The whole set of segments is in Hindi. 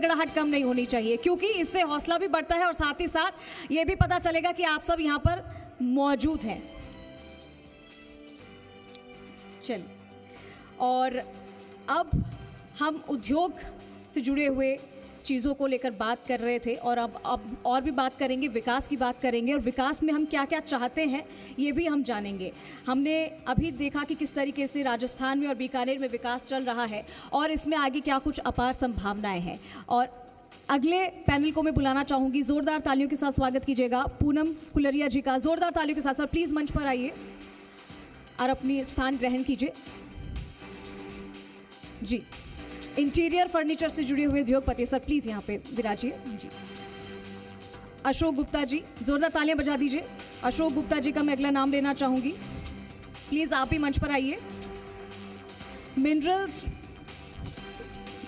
गड़ाहट कम नहीं होनी चाहिए, क्योंकि इससे हौसला भी बढ़ता है और साथ ही साथ ये भी पता चलेगा कि आप सब यहाँ पर मौजूद हैं। चलिए, और अब हम उद्योग से जुड़े हुए चीज़ों को लेकर बात कर रहे थे और अब और भी बात करेंगे, विकास की बात करेंगे और विकास में हम क्या क्या चाहते हैं ये भी हम जानेंगे। हमने अभी देखा कि किस तरीके से राजस्थान में और बीकानेर में विकास चल रहा है और इसमें आगे क्या कुछ अपार संभावनाएं हैं। और अगले पैनल को मैं बुलाना चाहूँगी, ज़ोरदार तालियों के साथ स्वागत कीजिएगा पूनम कुलरिया जी का। ज़ोरदार तालियों के साथ सर प्लीज़ मंच पर आइए और अपनी स्थान ग्रहण कीजिए। जी, इंटीरियर फर्नीचर से जुड़े हुए उद्योगपति सर प्लीज यहाँ पे विराजिए जी। अशोक गुप्ता जी, जोरदार तालियां बजा दीजिए। अशोक गुप्ता जी का मैं अगला नाम लेना चाहूंगी, प्लीज आप ही मंच पर आइए। मिनरल्स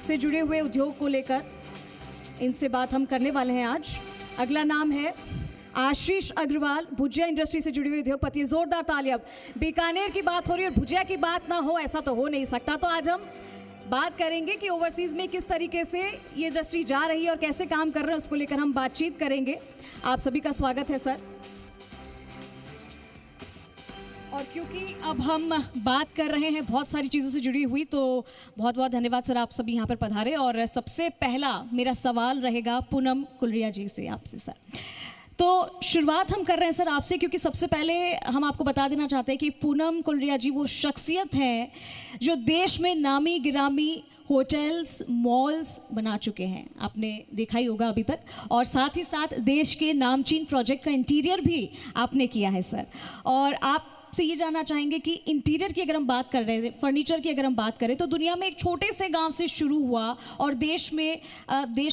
से जुड़े हुए उद्योग को लेकर इनसे बात हम करने वाले हैं आज। अगला नाम है आशीष अग्रवाल, भुजिया इंडस्ट्री से जुड़े हुए उद्योगपति। जोरदार तालियां। बीकानेर की बात हो रही है और भुजिया की बात ना हो, ऐसा तो हो नहीं सकता। तो आज हम बात करेंगे कि ओवरसीज में किस तरीके से ये इंडस्ट्री जा रही है और कैसे काम कर रहे हैं, उसको लेकर हम बातचीत करेंगे। आप सभी का स्वागत है सर। और क्योंकि अब हम बात कर रहे हैं बहुत सारी चीज़ों से जुड़ी हुई, तो बहुत बहुत धन्यवाद सर, आप सभी यहाँ पर पधारे। और सबसे पहला मेरा सवाल रहेगा पूनम कुलरिया जी से आपसे सर। तो शुरुआत हम कर रहे हैं सर आपसे, क्योंकि सबसे पहले हम आपको बता देना चाहते हैं कि पूनम कुलरिया जी वो शख्सियत हैं जो देश में नामी गिरामी होटल्स मॉल्स बना चुके हैं, आपने देखा ही होगा अभी तक। और साथ ही साथ देश के नामचीन प्रोजेक्ट का इंटीरियर भी आपने किया है सर। और आपसे ये जानना चाहेंगे कि इंटीरियर की अगर हम बात कर रहे हैं, फर्नीचर की अगर हम बात करें, तो दुनिया में एक छोटे से गांव से शुरू हुआ और देश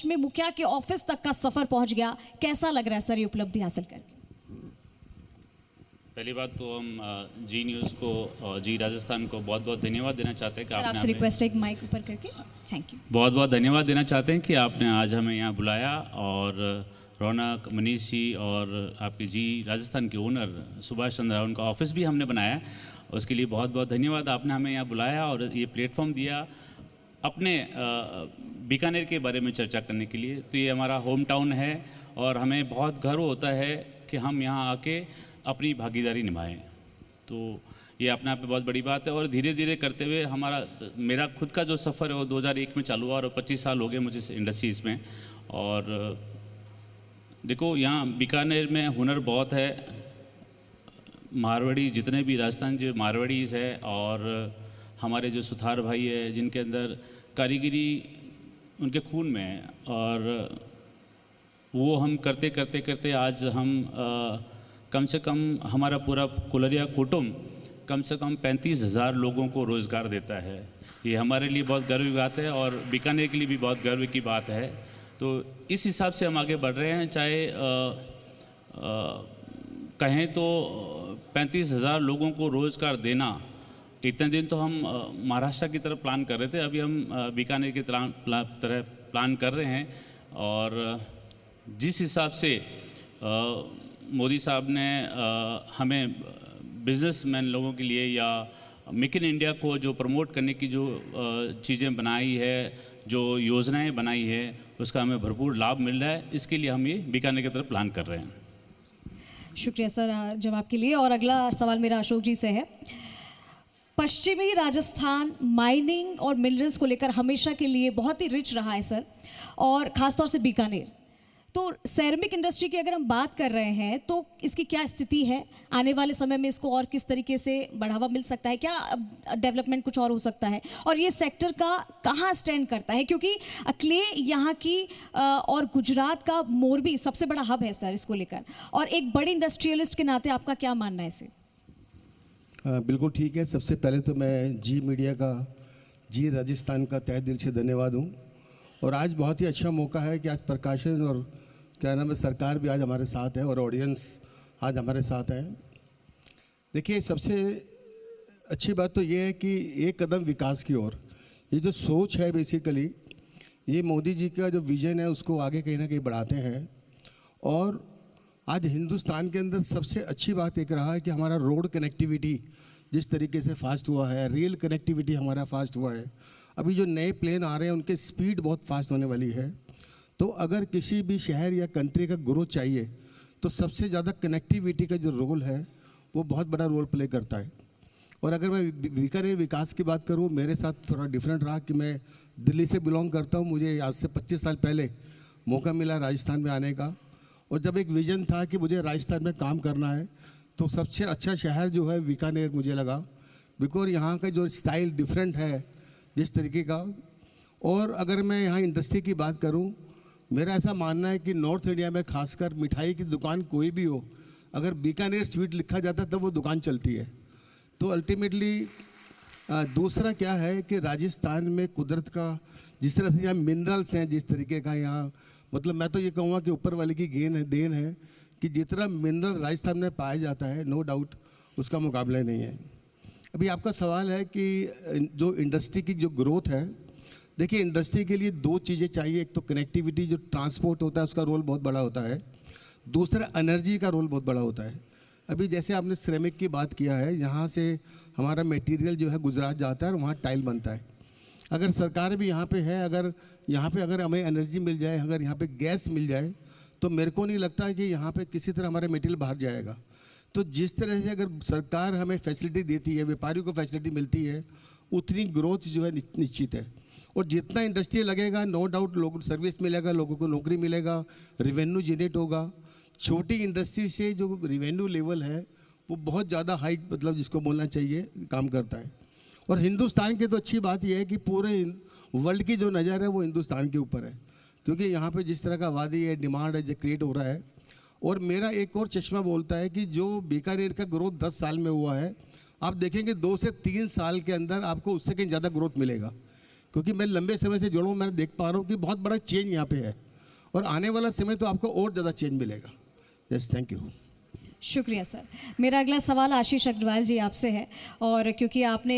में मुखिया के ऑफिस तक का सफ़र पहुंच गया। कैसा लग रहा है सर ये उपलब्धि हासिल करके? पहली बात तो हम जी न्यूज़ को, जी राजस्थान को बहुत बहुत धन्यवाद देना चाहते हैं कि आपसे रिक्वेस्ट है एक माइक ऊपर करके। Thank you. बहुत बहुत धन्यवाद देना चाहते हैं कि आपने आज हमें यहाँ बुलाया। और रौनक, मनीष जी और आपके जी राजस्थान के ओनर सुभाष चंद्र राव, उनका ऑफिस भी हमने बनाया, उसके लिए बहुत बहुत धन्यवाद। आपने हमें यहाँ बुलाया और ये प्लेटफॉर्म दिया अपने बीकानेर के बारे में चर्चा करने के लिए। तो ये हमारा होम टाउन है और हमें बहुत गर्व होता है कि हम यहाँ आके अपनी भागीदारी निभाएं। तो ये अपने आप में बहुत बड़ी बात है। और धीरे धीरे करते हुए मेरा खुद का जो सफ़र है वो 2001 में चालू हुआ और 25 साल हो गए मुझे इस इंडस्ट्रीज़ में। और देखो, यहाँ बीकानेर में हुनर बहुत है। मारवाड़ी, जितने भी राजस्थान जो मारवाड़ीज़ है और हमारे जो सुथार भाई है, जिनके अंदर कारीगरी उनके खून में है, और वो हम करते करते करते आज हम कम से कम हमारा पूरा कुलरिया कुटुंब कम से कम 35,000 लोगों को रोज़गार देता है। ये हमारे लिए बहुत गर्व की बात है और बीकानेर के लिए भी बहुत गर्व की बात है। तो इस हिसाब से हम आगे बढ़ रहे हैं। चाहे कहें तो 35,000 लोगों को रोज़गार देना, इतने दिन तो हम महाराष्ट्र की तरफ प्लान कर रहे थे, अभी हम बीकानेर की तरह प्लान कर रहे हैं। और जिस हिसाब से मोदी साहब ने हमें बिजनेसमैन लोगों के लिए या मेक इन इंडिया को जो प्रमोट करने की जो चीज़ें बनाई है, जो योजनाएं बनाई है, उसका हमें भरपूर लाभ मिल रहा है। इसके लिए हम ये बीकानेर की तरफ प्लान कर रहे हैं। शुक्रिया सर जवाब के लिए। और अगला सवाल मेरा अशोक जी से है। पश्चिमी राजस्थान माइनिंग और मिनरल्स को लेकर हमेशा के लिए बहुत ही रिच रहा है सर, और ख़ासतौर से बीकानेर। तो सेरेमिक इंडस्ट्री की अगर हम बात कर रहे हैं तो इसकी क्या स्थिति है? आने वाले समय में इसको और किस तरीके से बढ़ावा मिल सकता है? क्या डेवलपमेंट कुछ और हो सकता है? और ये सेक्टर का कहाँ स्टैंड करता है? क्योंकि क्ले यहाँ की और गुजरात का मोरबी सबसे बड़ा हब है सर इसको लेकर, और एक बड़े इंडस्ट्रियलिस्ट के नाते आपका क्या मानना है इसे? बिल्कुल ठीक है। सबसे पहले तो मैं जी मीडिया का, जी राजस्थान का तहे दिल से धन्यवाद हूँ। और आज बहुत ही अच्छा मौका है कि आज प्रकाशन और क्या नाम है, सरकार भी आज हमारे साथ है और ऑडियंस आज हमारे साथ है। देखिए, सबसे अच्छी बात तो ये है कि एक कदम विकास की ओर, ये जो सोच है बेसिकली, ये मोदी जी का जो विजन है उसको आगे कहीं ना कहीं बढ़ाते हैं। और आज हिंदुस्तान के अंदर सबसे अच्छी बात एक रहा है कि हमारा रोड कनेक्टिविटी जिस तरीके से फास्ट हुआ है, रेल कनेक्टिविटी हमारा फास्ट हुआ है। अभी जो नए प्लेन आ रहे हैं उनके स्पीड बहुत फास्ट होने वाली है। तो अगर किसी भी शहर या कंट्री का ग्रोथ चाहिए तो सबसे ज़्यादा कनेक्टिविटी का जो रोल है वो बहुत बड़ा रोल प्ले करता है। और अगर मैं बीकानेर विकास की बात करूँ, मेरे साथ थोड़ा डिफरेंट रहा कि मैं दिल्ली से बिलोंग करता हूँ। मुझे आज से 25 साल पहले मौका मिला राजस्थान में आने का, और जब एक विज़न था कि मुझे राजस्थान में काम करना है तो सबसे अच्छा शहर जो है बीकानेर मुझे लगा, बिकॉज यहाँ का जो स्टाइल डिफरेंट है जिस तरीके का। और अगर मैं यहाँ इंडस्ट्री की बात करूँ, मेरा ऐसा मानना है कि नॉर्थ इंडिया में खासकर मिठाई की दुकान कोई भी हो, अगर बीकानेर स्वीट लिखा जाता है तब वो दुकान चलती है। तो अल्टीमेटली दूसरा क्या है कि राजस्थान में कुदरत का जिस तरह से यहाँ मिनरल्स हैं, जिस तरीके का यहाँ, मतलब मैं तो ये कहूँगा कि ऊपर वाले की देन है कि जितना मिनरल राजस्थान में पाया जाता है, नो डाउट उसका मुकाबला नहीं है। अभी आपका सवाल है कि जो इंडस्ट्री की जो ग्रोथ है, देखिए इंडस्ट्री के लिए दो चीज़ें चाहिए। एक तो कनेक्टिविटी, जो ट्रांसपोर्ट होता है उसका रोल बहुत बड़ा होता है। दूसरा एनर्जी का रोल बहुत बड़ा होता है। अभी जैसे आपने सिरेमिक की बात किया है, यहाँ से हमारा मटेरियल जो है गुजरात जाता है और वहाँ टाइल बनता है। अगर सरकार भी यहाँ पे है, अगर यहाँ पे अगर हमें एनर्जी मिल जाए, अगर यहाँ पे गैस मिल जाए, तो मेरे को नहीं लगता कि यहाँ पे किसी तरह हमारा मटेरियल बाहर जाएगा। तो जिस तरह से अगर सरकार हमें फैसिलिटी देती है, व्यापारियों को फैसिलिटी मिलती है, उतनी ग्रोथ जो है निश्चित है। और जितना इंडस्ट्री लगेगा, नो डाउट लोगों को सर्विस मिलेगा, लोगों को नौकरी मिलेगा, रेवेन्यू जनरेट होगा। छोटी इंडस्ट्री से जो रेवेन्यू लेवल है वो बहुत ज़्यादा हाई, मतलब जिसको बोलना चाहिए, काम करता है। और हिंदुस्तान की तो अच्छी बात यह है कि पूरे वर्ल्ड की जो नज़र है वो हिंदुस्तान के ऊपर है, क्योंकि यहाँ पे जिस तरह का आबादी है, डिमांड है, जो क्रिएट हो रहा है। और मेरा एक और चश्मा बोलता है कि जो बीकानेर का ग्रोथ 10 साल में हुआ है, आप देखेंगे 2 से 3 साल के अंदर आपको उससे कहीं ज़्यादा ग्रोथ मिलेगा। क्योंकि मैं लंबे समय से जुड़ा हूँ, मैं देख पा रहा हूँ कि बहुत बड़ा चेंज यहाँ पे है, और आने वाला समय तो आपको और ज़्यादा चेंज मिलेगा। Yes, thank you. शुक्रिया सर। मेरा अगला सवाल आशीष अग्रवाल जी आपसे है, और क्योंकि आपने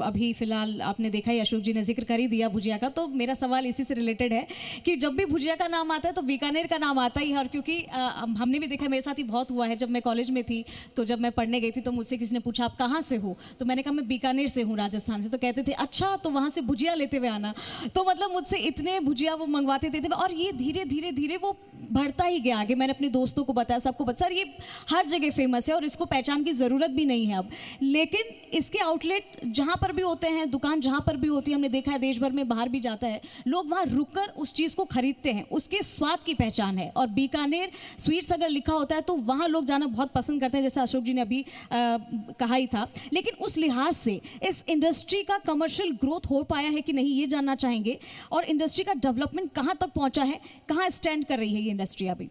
अभी फ़िलहाल आपने देखा ही, अशोक जी ने जिक्र कर ही दिया भुजिया का, तो मेरा सवाल इसी से रिलेटेड है कि जब भी भुजिया का नाम आता है तो बीकानेर का नाम आता ही है। और क्योंकि हमने भी देखा, मेरे साथ ही बहुत हुआ है, जब मैं कॉलेज में थी तो जब मैं पढ़ने गई थी तो मुझसे किसी ने पूछा आप कहाँ से हो, तो मैंने कहा मैं बीकानेर से हूँ, राजस्थान से। तो कहते थे अच्छा, तो वहाँ से भुजिया लेते हुए आना। तो मतलब मुझसे इतने भुजिया वो मंगवाते थे, और ये धीरे धीरे धीरे वो बढ़ता ही गया आगे। मैंने अपने दोस्तों को बताया, सबको बताया, सर ये हर जगह फेमस है और इसको पहचान की ज़रूरत भी नहीं है अब। लेकिन इसके आउटलेट जहाँ पर भी होते हैं, दुकान जहाँ पर भी होती है, हमने देखा है देश भर में बाहर भी जाता है, लोग वहाँ रुककर उस चीज़ को खरीदते हैं, उसके स्वाद की पहचान है। और बीकानेर स्वीट्स अगर लिखा होता है तो वहाँ लोग जाना बहुत पसंद करते हैं, जैसा अशोक जी ने अभी कहा ही था। लेकिन उस लिहाज से इस इंडस्ट्री का कमर्शियल ग्रोथ हो पाया है कि नहीं, ये जानना चाहेंगे। और इंडस्ट्री का डेवलपमेंट कहाँ तक पहुँचा है, कहाँ स्टैंड कर रही है ये इंडस्ट्री अभी?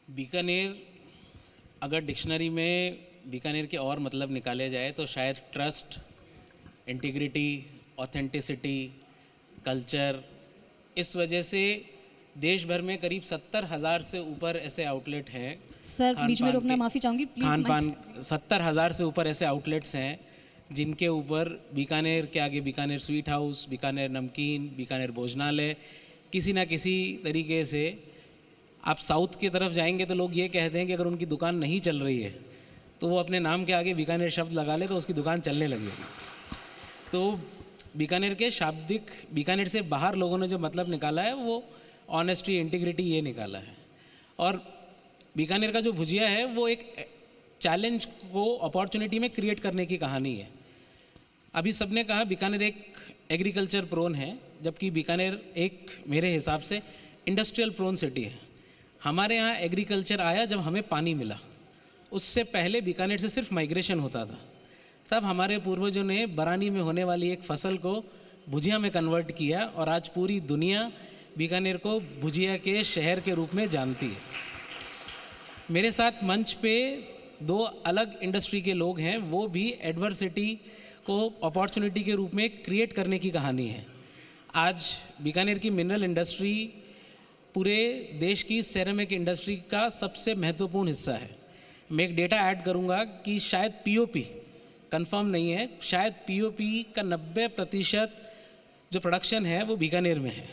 बीकानेर, अगर डिक्शनरी में बीकानेर के और मतलब निकाले जाए तो शायद ट्रस्ट, इंटीग्रिटी, ऑथेंटिसिटी, कल्चर, इस वजह से देश भर में करीब 70,000 से ऊपर ऐसे आउटलेट हैं। सर बीच में रोकना माफ़ी चाहूँगी, प्लीज। खान पान 70,000 से ऊपर ऐसे आउटलेट्स हैं जिनके ऊपर बीकानेर के आगे बीकानेर स्वीट हाउस, बीकानेर नमकीन, बीकानेर भोजनालय, किसी ना किसी तरीके से। आप साउथ की तरफ जाएंगे तो लोग ये कहते हैं कि अगर उनकी दुकान नहीं चल रही है तो वो अपने नाम के आगे बीकानेर शब्द लगा ले तो उसकी दुकान चलने लगेगी। तो बीकानेर के शाब्दिक, बीकानेर से बाहर लोगों ने जो मतलब निकाला है वो ऑनेस्टी, इंटीग्रिटी, ये निकाला है। और बीकानेर का जो भुजिया है वो एक चैलेंज को अपॉर्चुनिटी में क्रिएट करने की कहानी है। अभी सबने कहा बीकानेर एक एग्रीकल्चर प्रोन है, जबकि बीकानेर एक मेरे हिसाब से इंडस्ट्रियल प्रोन सिटी है। हमारे यहाँ एग्रीकल्चर आया जब हमें पानी मिला, उससे पहले बीकानेर से सिर्फ माइग्रेशन होता था। तब हमारे पूर्वजों ने बरानी में होने वाली एक फसल को भुजिया में कन्वर्ट किया और आज पूरी दुनिया बीकानेर को भुजिया के शहर के रूप में जानती है। मेरे साथ मंच पे 2 अलग इंडस्ट्री के लोग हैं, वो भी एडवर्सिटी को अपॉर्चुनिटी के रूप में क्रिएट करने की कहानी है। आज बीकानेर की मिनरल इंडस्ट्री पूरे देश की सेरेमिक इंडस्ट्री का सबसे महत्वपूर्ण हिस्सा है। मैं एक डेटा ऐड करूंगा कि शायद पीओपी, कंफर्म नहीं है, शायद पीओपी का 90% जो प्रोडक्शन है वो बीकानेर में है।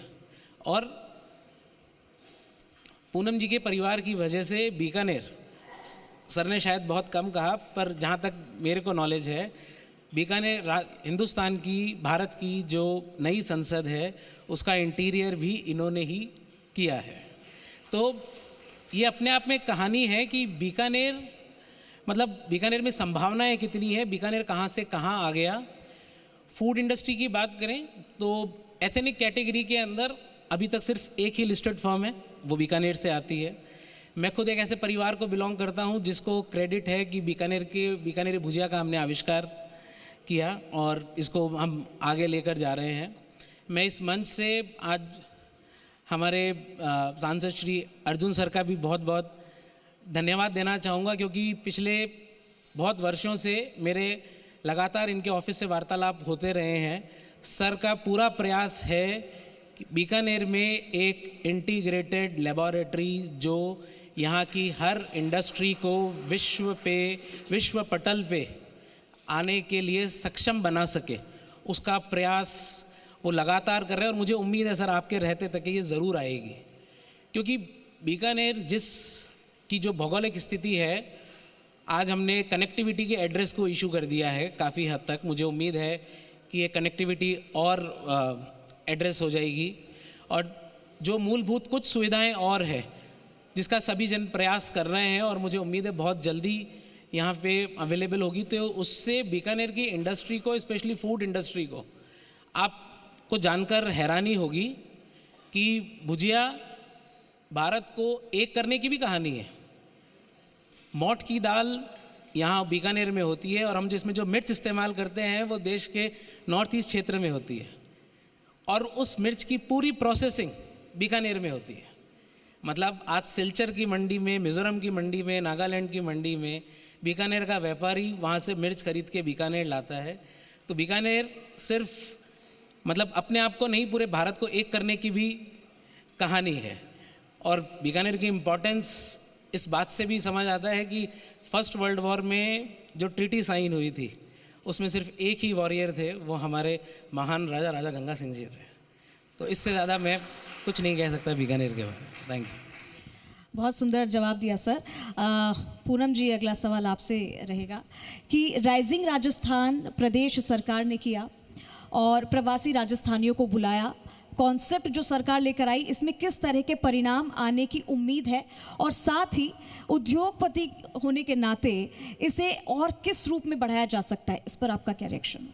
और पूनम जी के परिवार की वजह से बीकानेर, सर ने शायद बहुत कम कहा पर जहाँ तक मेरे को नॉलेज है, हिंदुस्तान की, भारत की जो नई संसद है उसका इंटीरियर भी इन्होंने ही किया है। तो ये अपने आप में एक कहानी है कि बीकानेर, मतलब बीकानेर में संभावनाएं कितनी है, बीकानेर कहाँ से कहाँ आ गया। फूड इंडस्ट्री की बात करें तो एथनिक कैटेगरी के अंदर अभी तक सिर्फ एक ही लिस्टेड फर्म है, वो बीकानेर से आती है। मैं खुद एक ऐसे परिवार को बिलोंग करता हूँ जिसको क्रेडिट है कि बीकानेरी भुजिया का हमने आविष्कार किया और इसको हम आगे लेकर जा रहे हैं। मैं इस मंच से आज हमारे सांसद श्री अर्जुन सर का भी बहुत बहुत धन्यवाद देना चाहूँगा, क्योंकि पिछले बहुत वर्षों से मेरे लगातार इनके ऑफिस से वार्तालाप होते रहे हैं। सर का पूरा प्रयास है कि बीकानेर में एक इंटीग्रेटेड लेबोरेटरी जो यहाँ की हर इंडस्ट्री को विश्व पटल पे आने के लिए सक्षम बना सके, उसका प्रयास वो लगातार कर रहे हैं। और मुझे उम्मीद है सर आपके रहते तक ये ज़रूर आएगी, क्योंकि बीकानेर जिस की जो भौगोलिक स्थिति है, आज हमने कनेक्टिविटी के एड्रेस को इशू कर दिया है काफ़ी हद तक। मुझे उम्मीद है कि ये कनेक्टिविटी और एड्रेस हो जाएगी, और जो मूलभूत कुछ सुविधाएं और है जिसका सभी जन प्रयास कर रहे हैं और मुझे उम्मीद है बहुत जल्दी यहाँ पे अवेलेबल होगी। तो उससे बीकानेर की इंडस्ट्री को, स्पेशली फूड इंडस्ट्री को, आपको जानकर हैरानी होगी कि भुजिया भारत को एक करने की भी कहानी है। मोठ की दाल यहाँ बीकानेर में होती है और हम जिसमें जो मिर्च इस्तेमाल करते हैं वो देश के नॉर्थ ईस्ट क्षेत्र में होती है, और उस मिर्च की पूरी प्रोसेसिंग बीकानेर में होती है। मतलब आज सिलचर की मंडी में, मिज़ोरम की मंडी में, नागालैंड की मंडी में बीकानेर का व्यापारी वहाँ से मिर्च खरीद के बीकानेर लाता है। तो बीकानेर सिर्फ मतलब अपने आप को नहीं, पूरे भारत को एक करने की भी कहानी है। और बीकानेर की इम्पोर्टेंस इस बात से भी समझ आता है कि फर्स्ट वर्ल्ड वॉर में जो ट्रीटी साइन हुई थी उसमें सिर्फ एक ही वॉरियर थे, वो हमारे महान राजा गंगा सिंह जी थे। तो इससे ज़्यादा मैं कुछ नहीं कह सकता बीकानेर के बारे में। Thank you. बहुत सुंदर जवाब दिया सर। पूनम जी, अगला सवाल आपसे रहेगा कि राइजिंग राजस्थान प्रदेश सरकार ने किया और प्रवासी राजस्थानियों को बुलाया, कॉन्सेप्ट जो सरकार लेकर आई, इसमें किस तरह के परिणाम आने की उम्मीद है, और साथ ही उद्योगपति होने के नाते इसे और किस रूप में बढ़ाया जा सकता है, इस पर आपका क्या रिएक्शन?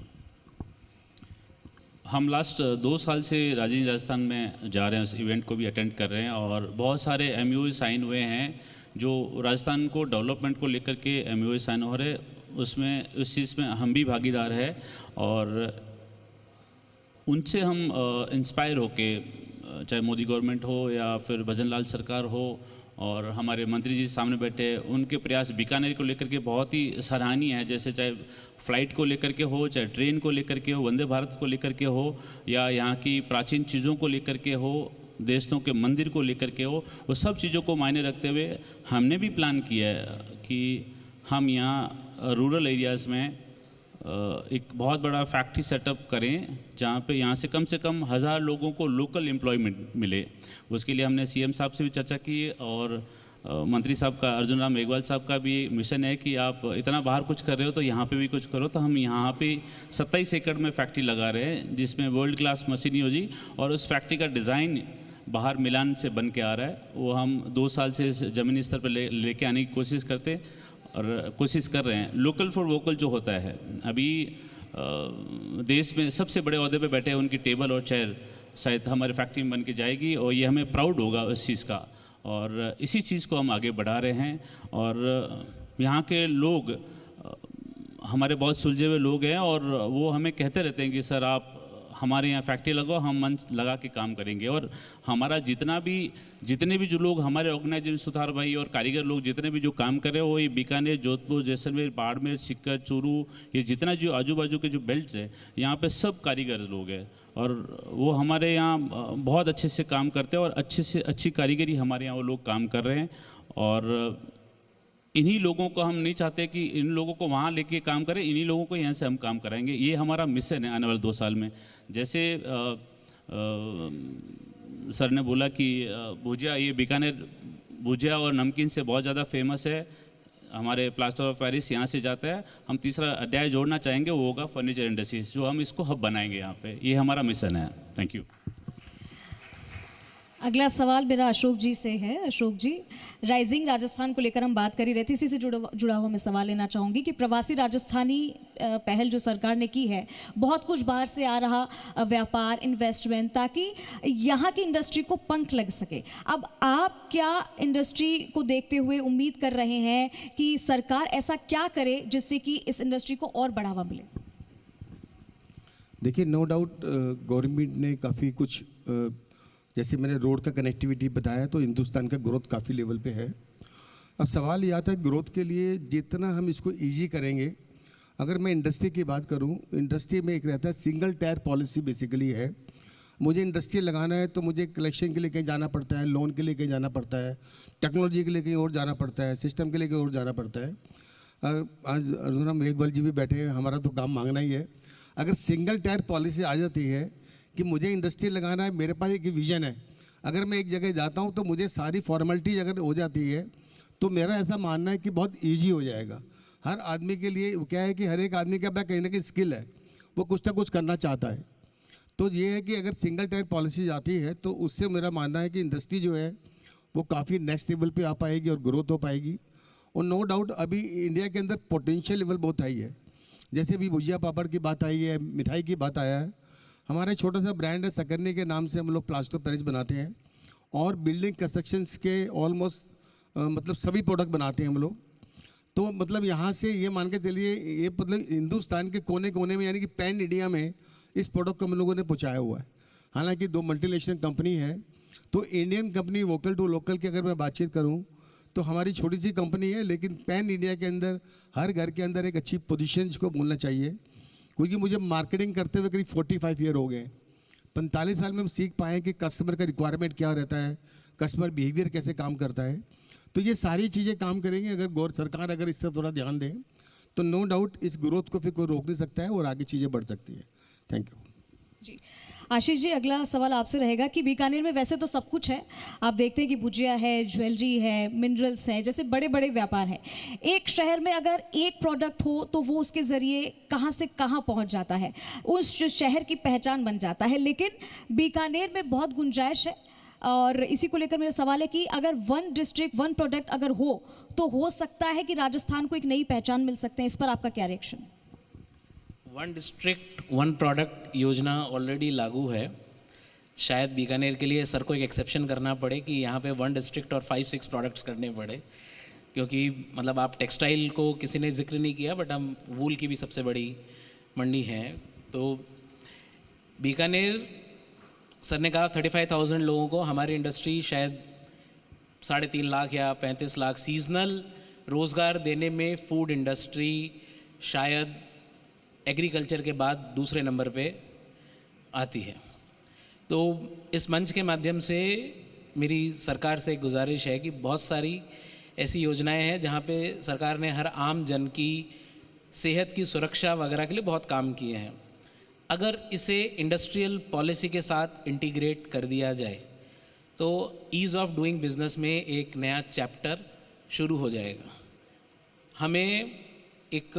हम लास्ट 2 साल से राइजिंग राजस्थान में जा रहे हैं, उस इवेंट को भी अटेंड कर रहे हैं, और बहुत सारे MOU साइन हुए हैं जो राजस्थान को डेवलपमेंट को लेकर के MOU साइन हो रहे, उसमें उस चीज़ में हम भी भागीदार है। और उनसे हम इंस्पायर होके, चाहे मोदी गवर्नमेंट हो या फिर भजन लाल सरकार हो और हमारे मंत्री जी सामने बैठे, उनके प्रयास बीकानेर को लेकर के बहुत ही सराहनीय है। जैसे चाहे फ्लाइट को लेकर के हो, चाहे ट्रेन को लेकर के हो, वंदे भारत को लेकर के हो, या यहाँ की प्राचीन चीज़ों को लेकर के हो, देशों के मंदिर को लेकर के हो, वो सब चीज़ों को मायने रखते हुए हमने भी प्लान किया है कि हम यहाँ रूरल एरियाज़ में एक बहुत बड़ा फैक्ट्री सेटअप करें, जहाँ पे यहाँ से कम 1000 लोगों को लोकल एम्प्लॉयमेंट मिले। उसके लिए हमने CM साहब से भी चर्चा की, और मंत्री साहब का, अर्जुन राम मेघवाल साहब का भी मिशन है कि आप इतना बाहर कुछ कर रहे हो तो यहाँ पे भी कुछ करो। तो हम यहाँ पे 27 एकड़ में फैक्ट्री लगा रहे हैं, जिसमें वर्ल्ड क्लास मशीनरी होगी, और उस फैक्ट्री का डिज़ाइन बाहर मिलान से बन के आ रहा है। वो हम 2 साल से ज़मीनी स्तर पर लेके आने की कोशिश करते और कोशिश कर रहे हैं। लोकल फॉर वोकल जो होता है, अभी देश में सबसे बड़े ओहदे पे बैठे हैं, उनकी टेबल और चेयर शायद हमारे फैक्ट्री में बन के जाएगी, और ये हमें प्राउड होगा उस चीज़ का, और इसी चीज़ को हम आगे बढ़ा रहे हैं। और यहाँ के लोग हमारे बहुत सुलझे हुए लोग हैं, और वो हमें कहते रहते हैं कि सर आप हमारे यहाँ फैक्ट्री लगाओ, हम मन लगा के काम करेंगे। और हमारा जितने भी जो लोग हमारे ऑर्गेनाइजेशन, सुथार भाई और कारीगर लोग जितने भी जो काम कर रहे हैं, वो ये बीकानेर, जोधपुर, जैसलमेर, बाड़मेर, सीकर, चूरू, ये जितना जो आजू बाजू के जो बेल्ट्स हैं, यहाँ पे सब कारीगर लोग हैं, और वो हमारे यहाँ बहुत अच्छे से काम करते हैं, और अच्छे से अच्छी कारीगरी हमारे यहाँ वो लोग काम कर रहे हैं। और इन्हीं लोगों को हम नहीं चाहते कि इन लोगों को वहाँ लेके काम करें, इन्हीं लोगों को यहाँ से हम काम कराएंगे। ये हमारा मिशन है आने वाले 2 साल में। जैसे सर ने बोला कि भुजिया, ये बीकानेर भुजिया और नमकीन से बहुत ज़्यादा फेमस है। हमारे प्लास्टर ऑफ पेरिस यहाँ से जाता है। हम तीसरा अध्याय जोड़ना चाहेंगे, वो होगा फर्नीचर इंडस्ट्रीज, जो हम इसको हब बनाएंगे यहाँ पे। ये हमारा मिशन है। Thank you. अगला सवाल मेरा अशोक जी से है। अशोक जी, राइजिंग राजस्थान को लेकर हम बात कर ही रहे थे, इसी से जुड़ा हुआ मैं सवाल लेना चाहूँगी कि प्रवासी राजस्थानी पहल जो सरकार ने की है, बहुत कुछ बाहर से आ रहा व्यापार, इन्वेस्टमेंट, ताकि यहाँ की इंडस्ट्री को पंख लग सके। अब आप क्या इंडस्ट्री को देखते हुए उम्मीद कर रहे हैं कि सरकार ऐसा क्या करे जिससे कि इस इंडस्ट्री को और बढ़ावा मिले? देखिए, नो डाउट गवर्नमेंट ने काफ़ी कुछ जैसे मैंने रोड का कनेक्टिविटी बताया, तो हिंदुस्तान का ग्रोथ काफ़ी लेवल पे है। अब सवाल ये आता है ग्रोथ के लिए जितना हम इसको इजी करेंगे। अगर मैं इंडस्ट्री की बात करूं, इंडस्ट्री में एक रहता है सिंगल टायर पॉलिसी बेसिकली है। मुझे इंडस्ट्री लगाना है तो मुझे कलेक्शन के लिए कहीं जाना पड़ता है, लोन के लिए कहीं जाना पड़ता है, टेक्नोलॉजी के लिए कहीं और जाना पड़ता है, सिस्टम के लिए कहीं और जाना पड़ता है। आज अर्जुन मेघवाल जी भी बैठे हैं, हमारा तो काम मांगना ही है। अगर सिंगल टायर पॉलिसी आ जाती है कि मुझे इंडस्ट्री लगाना है, मेरे पास एक विज़न है, अगर मैं एक जगह जाता हूँ तो मुझे सारी फॉर्मेलिटीज अगर हो जाती है, तो मेरा ऐसा मानना है कि बहुत इजी हो जाएगा हर आदमी के लिए। क्या है कि हर एक आदमी के पास कहीं ना कहीं स्किल है, वो कुछ ना कुछ करना चाहता है। तो ये है कि अगर सिंगल टायर पॉलिसी आती है तो उससे मेरा मानना है कि इंडस्ट्री जो है वो काफ़ी नेक्स्ट लेवल पे आ पाएगी और ग्रोथ हो पाएगी। और नो डाउट अभी इंडिया के अंदर पोटेंशियल लेवल बहुत हाई है। जैसे भी भुजिया पापड़ की बात आई है, मिठाई की बात आया है, हमारा एक छोटा सा ब्रांड है सकरनी के नाम से, हम लोग प्लास्टर ऑफ पेरिस बनाते हैं और बिल्डिंग कंस्ट्रक्शंस के ऑलमोस्ट मतलब सभी प्रोडक्ट बनाते हैं हम लोग। तो मतलब यहाँ से ये मान के चलिए, ये मतलब हिंदुस्तान के कोने कोने में यानी कि पैन इंडिया में इस प्रोडक्ट को हम लोगों ने पहुँचाया हुआ है। हालांकि 2 मल्टीनेशनल कंपनी है, तो Indian company vocal to local की अगर मैं बातचीत करूँ तो हमारी छोटी सी कंपनी है, लेकिन पैन इंडिया के अंदर हर घर के अंदर एक अच्छी पोजीशन जिसको बोलना चाहिए। क्योंकि मुझे मार्केटिंग करते हुए करीब 45 ईयर हो गए। 45 साल में हम सीख पाए कि कस्टमर का रिक्वायरमेंट क्या रहता है, कस्टमर बिहेवियर कैसे काम करता है। तो ये सारी चीज़ें काम करेंगे अगर सरकार अगर इस तरफ थोड़ा ध्यान दे, तो नो डाउट इस ग्रोथ को फिर कोई रोक नहीं सकता है और आगे चीज़ें बढ़ सकती है। थैंक यू जी। आशीष जी, अगला सवाल आपसे रहेगा कि बीकानेर में वैसे तो सब कुछ है, आप देखते हैं कि भुजिया है, ज्वेलरी है, मिनरल्स है, जैसे बड़े बड़े व्यापार हैं। एक शहर में अगर एक प्रोडक्ट हो तो वो उसके ज़रिए कहाँ से कहाँ पहुँच जाता है, उस शहर की पहचान बन जाता है। लेकिन बीकानेर में बहुत गुंजाइश है और इसी को लेकर मेरा सवाल है कि अगर 1 डिस्ट्रिक्ट 1 प्रोडक्ट अगर हो तो हो सकता है कि राजस्थान को एक नई पहचान मिल सकते हैं। इस पर आपका क्या रिएक्शन? 1 डिस्ट्रिक्ट 1 प्रोडक्ट योजना ऑलरेडी लागू है। शायद बीकानेर के लिए सर को एक एक्सेप्शन करना पड़े कि यहाँ पे 1 डिस्ट्रिक्ट और 5-6 प्रोडक्ट्स करने पड़े, क्योंकि मतलब आप टेक्सटाइल को किसी ने जिक्र नहीं किया, बट हम वूल की भी सबसे बड़ी मंडी है। तो बीकानेर, सर ने कहा 35,000 लोगों को हमारी इंडस्ट्री शायद 3.5 लाख या 35 लाख सीजनल रोज़गार देने में फूड इंडस्ट्री शायद एग्रीकल्चर के बाद दूसरे नंबर पे आती है। तो इस मंच के माध्यम से मेरी सरकार से गुजारिश है कि बहुत सारी ऐसी योजनाएं हैं जहाँ पे सरकार ने हर आम जन की सेहत की सुरक्षा वगैरह के लिए बहुत काम किए हैं। अगर इसे इंडस्ट्रियल पॉलिसी के साथ इंटीग्रेट कर दिया जाए तो ईज़ ऑफ डूइंग बिजनेस में एक नया चैप्टर शुरू हो जाएगा। हमें एक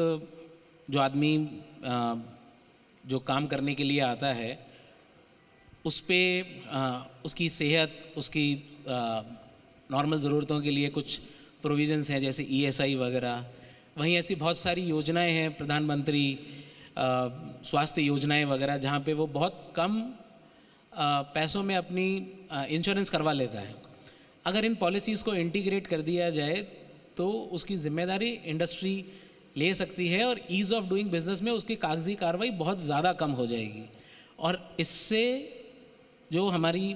जो आदमी जो काम करने के लिए आता है उस पे उसकी सेहत, उसकी नॉर्मल ज़रूरतों के लिए कुछ प्रोविज़न्स हैं जैसे ESI वगैरह। वहीं ऐसी बहुत सारी योजनाएं हैं, प्रधानमंत्री स्वास्थ्य योजनाएं वगैरह, जहाँ पे वो बहुत कम पैसों में अपनी इंश्योरेंस करवा लेता है। अगर इन पॉलिसीज़ को इंटीग्रेट कर दिया जाए तो उसकी ज़िम्मेदारी इंडस्ट्री ले सकती है और ईज़ ऑफ डूइंग बिजनेस में उसकी कागजी कार्रवाई बहुत ज़्यादा कम हो जाएगी और इससे जो हमारी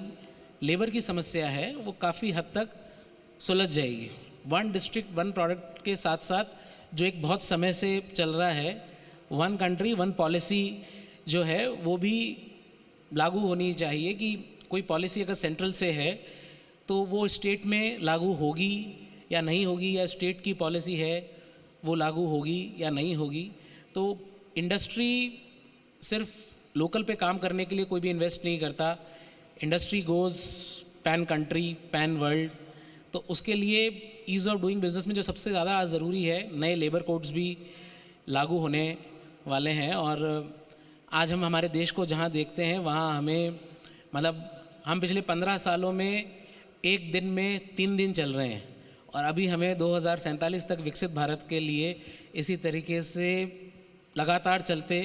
लेबर की समस्या है वो काफ़ी हद तक सुलझ जाएगी। 1 डिस्ट्रिक्ट 1 प्रोडक्ट के साथ साथ जो एक बहुत समय से चल रहा है 1 कंट्री 1 पॉलिसी जो है वो भी लागू होनी चाहिए कि कोई पॉलिसी अगर सेंट्रल से है तो वो स्टेट में लागू होगी या नहीं होगी, या स्टेट की पॉलिसी है वो लागू होगी या नहीं होगी। तो इंडस्ट्री सिर्फ लोकल पे काम करने के लिए कोई भी इन्वेस्ट नहीं करता। Industry goes pan country, pan world. तो उसके लिए ईज़ ऑफ डूइंग बिजनेस में जो सबसे ज़्यादा आज ज़रूरी है, नए लेबर कोड्स भी लागू होने वाले हैं। और आज हम हमारे देश को जहाँ देखते हैं वहाँ हमें मतलब हम पिछले 15 सालों में एक दिन में 3 दिन चल रहे हैं, और अभी हमें 2047 तक विकसित भारत के लिए इसी तरीके से लगातार चलते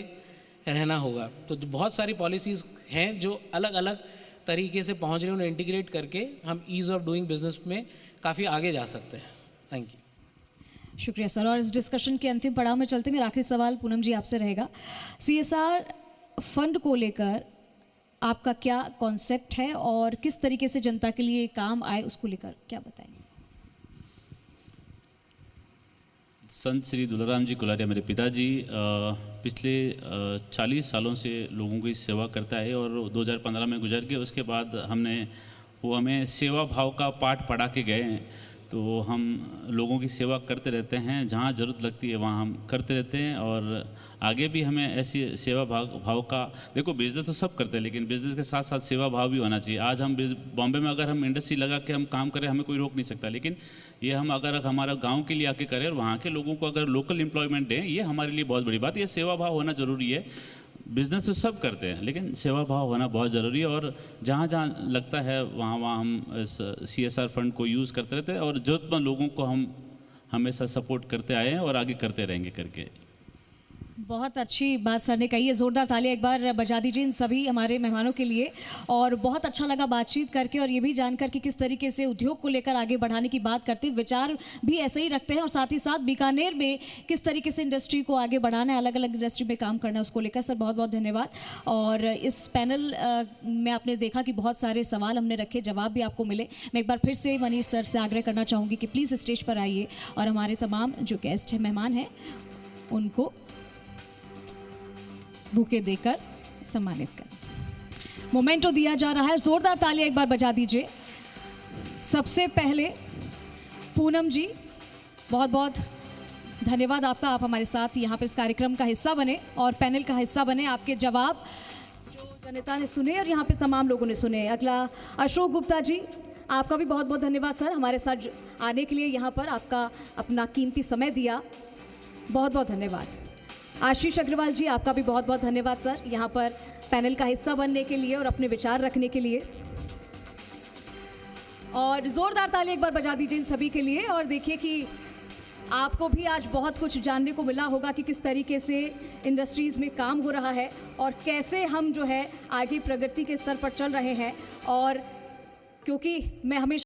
रहना होगा। तो बहुत सारी पॉलिसीज़ हैं जो अलग अलग तरीके से पहुंच रही हैं, उन्हें इंटीग्रेट करके हम ईज़ ऑफ डूइंग बिजनेस में काफ़ी आगे जा सकते हैं। Thank you. शुक्रिया सर। और इस डिस्कशन के अंतिम पड़ाव में चलते मेरा आखिरी सवाल पूनम जी आपसे रहेगा। CSR फंड को लेकर आपका क्या कॉन्सेप्ट है और किस तरीके से जनता के लिए काम आए, उसको लेकर क्या बताएंगे? संत श्री दुलाराम जी कुलारिया मेरे पिताजी पिछले 40 सालों से लोगों की सेवा करता है, और 2015 में गुजर गए। उसके बाद वो हमें सेवा भाव का पाठ पढ़ा के गए हैं। तो हम लोगों की सेवा करते रहते हैं, जहाँ ज़रूरत लगती है वहाँ हम करते रहते हैं, और आगे भी हमें ऐसी सेवा भाव का, देखो बिज़नेस तो सब करते हैं, लेकिन बिज़नेस के साथ साथ सेवा भाव भी होना चाहिए। आज हम बॉम्बे में अगर हम इंडस्ट्री लगा के हम काम करें, हमें कोई रोक नहीं सकता, लेकिन ये हम अगर हमारा गांव के लिए आके करें और वहाँ के लोगों को अगर लोकल एम्प्लॉयमेंट दें, ये हमारे लिए बहुत बड़ी बात है। ये सेवा भाव होना ज़रूरी है। बिज़नेस तो सब करते हैं, लेकिन सेवा भाव होना बहुत ज़रूरी है, और जहाँ जहाँ लगता है वहाँ वहाँ हम इस CSR फंड को यूज़ करते रहते हैं, और ज़रूरतमंद लोगों को हम हमेशा सपोर्ट करते आए हैं और आगे करते रहेंगे करके। बहुत अच्छी बात सर ने कही है। ज़ोरदार तालियां एक बार बजा दीजिए इन सभी हमारे मेहमानों के लिए। और बहुत अच्छा लगा बातचीत करके, और ये भी जानकर कि किस तरीके से उद्योग को लेकर आगे बढ़ाने की बात करते हैं, विचार भी ऐसे ही रखते हैं, और साथ ही साथ बीकानेर में किस तरीके से इंडस्ट्री को आगे बढ़ाना है, अलग अलग इंडस्ट्री में काम करना है, उसको लेकर सर बहुत बहुत धन्यवाद। और इस पैनल में आपने देखा कि बहुत सारे सवाल हमने रखे, जवाब भी आपको मिले। मैं एक बार फिर से मनीष सर से आग्रह करना चाहूँगी कि प्लीज़ स्टेज पर आइए और हमारे तमाम जो गेस्ट हैं, मेहमान हैं, उनको बुके देकर सम्मानित कर मोमेंटो दिया जा रहा है। जोरदार तालियां एक बार बजा दीजिए। सबसे पहले पूनम जी, बहुत बहुत धन्यवाद आपका। आप हमारे साथ यहाँ पे इस कार्यक्रम का हिस्सा बने और पैनल का हिस्सा बने। आपके जवाब जो जनता ने सुने और यहाँ पे तमाम लोगों ने सुने। अगला अशोक गुप्ता जी, आपका भी बहुत बहुत धन्यवाद सर, हमारे साथ आने के लिए, यहाँ पर आपका अपना कीमती समय दिया, बहुत बहुत धन्यवाद। आशीष अग्रवाल जी, आपका भी बहुत बहुत धन्यवाद सर, यहाँ पर पैनल का हिस्सा बनने के लिए और अपने विचार रखने के लिए। और ज़ोरदार ताली एक बार बजा दीजिए इन सभी के लिए। और देखिए कि आपको भी आज बहुत कुछ जानने को मिला होगा कि किस तरीके से इंडस्ट्रीज़ में काम हो रहा है और कैसे हम जो है आगे प्रगति के स्तर पर चल रहे हैं। और क्योंकि मैं हमेशा